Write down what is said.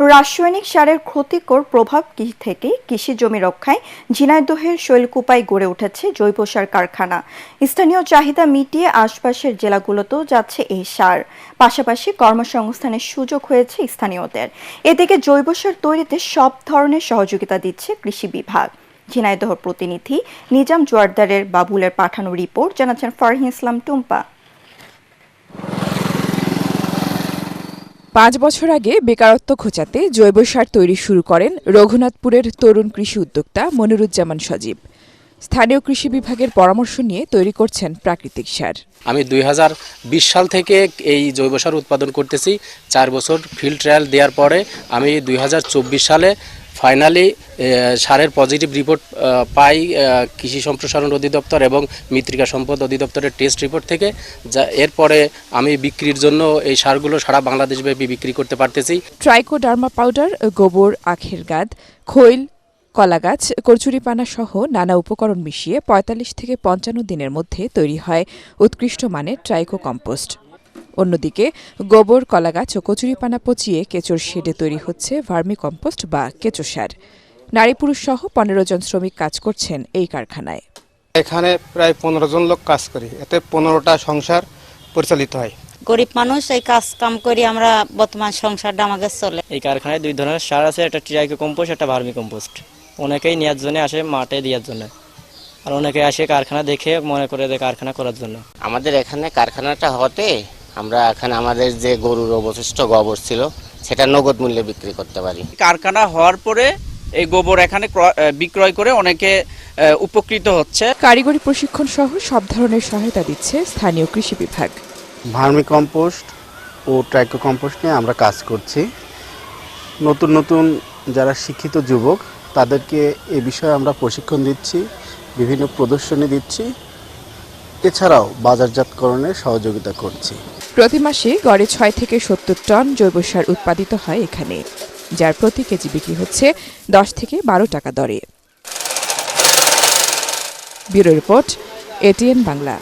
রাসায়নিক সারের ক্ষতিকর প্রভাব থেকে কৃষি জমি রক্ষায় ঝিনাইদহের শৈলকুপায় গড়ে উঠেছে জৈব সার কারখানা। স্থানীয় চাহিদা মিটিয়ে আশপাশের জেলাগুলোতেও যাচ্ছে এই সার। পাশাপাশি কর্মসংস্থানের সুযোগ হয়েছে স্থানীয়দের। এদিকে জৈব সার তৈরিতে সব ধরনের সহযোগিতা দিচ্ছে কৃষি বিভাগ। ঝিনাইদহ প্রতিনিধি নিজাম জোয়ারদারের বাবুলের পাঠানো রিপোর্ট জানাচ্ছেন ফারহিন ইসলাম টুম্পা। 5 বছর আগে বেকারত্ব ঘোচাতে জৈব সার তৈরি শুরু করেন রঘুনাথপুরের তরুণ কৃষি উদ্যোক্তা মনিরুজ্জামান সজীব। স্থানীয় কৃষি বিভাগের পরামর্শ নিয়ে তৈরি করছেন প্রাকৃতিক সার। আমি 2020 সাল থেকে এই জৈব সার উৎপাদন করতেছি। 4 বছর ফিল্ড ট্রায়াল দেওয়ার পরে আমি 2024 সালে ফাইনালি সারের পজিটিভ রিপোর্ট পাই কৃষি সম্প্রসারণ অধিদপ্তর এবং মৃত্তিকা সম্পদ অধিদপ্তরের টেস্ট রিপোর্ট থেকে। এরপরে আমি বিক্রির জন্য এই সারগুলো সারা বাংলাদেশব্যাপী বিক্রি করতে পারতেছি। ট্রাইকোডার্মা পাউডার, গোবর, আখের গাদ, খৈল, কলাগাছ, কচুরিপানা সহ নানা উপকরণ মিশিয়ে ৪৫ থেকে ৫৫ দিনের মধ্যে তৈরি হয় উৎকৃষ্ট মানের ট্রাইকো কম্পোস্ট। অন্যদিকে গোবর, কলাগাছ ও কচুরিপানা পচিয়ে কেঁচোর শেডে তৈরি হচ্ছে ভার্মি কম্পোস্ট বা কেঁচো সার। নারী পুরুষ সহ ১৫ জন শ্রমিক কাজ করছেন এই কারখানায়। এখানে প্রায় ১৫ জন লোক কাজ করি, এতে ১৫টা সংসার পরিচালিত হয়। গরিব মানুষ এই কাজ কাম করি আমরা, বর্তমান সংসারটা আমাদের চলে। এই কারখানায় 2 ধরনের সার আছে, একটা ট্রাইকো কম্পোস্ট, একটা ভার্মি কম্পোস্ট। অনেকেই নেওয়ার জন্য আসে, মাঠে দেওয়ার জন্য, আর অনেকে আসে কারখানা দেখে মনে করে যে কারখানা করার জন্য। আমাদের এখানে কারখানাটা হতে আমরা এখানে আমাদের যে গরুর অবশিষ্ট গোবর ছিল সেটা নগদ মূল্যে বিক্রি করতে পারি। কারখানা হওয়ার পরে এই গোবর এখানে বিক্রয় করে অনেকে উপকৃত হচ্ছে। কারিগরি প্রশিক্ষণ সহ সব ধরনের সহায়তা দিচ্ছে স্থানীয় কৃষি বিভাগ। ভার্মি কম্পোস্ট ও ট্রাইকো কম্পোস্ট নিয়ে আমরা কাজ করছি। নতুন নতুন যারা শিক্ষিত যুবক তাদেরকে এ বিষয়ে আমরা প্রশিক্ষণ দিচ্ছি, বিভিন্ন প্রদর্শনী দিচ্ছি, এছাড়াও বাজারজাতকরণে সহযোগিতা করছি। প্রতি মাসে গড়ে ৬ থেকে ৭০ টন জৈব সার উৎপাদিত হয় এখানে, যার প্রতি কেজি বিক্রি হচ্ছে ১০ থেকে ১২ টাকা দরে। Bureau report, ATN Bangla.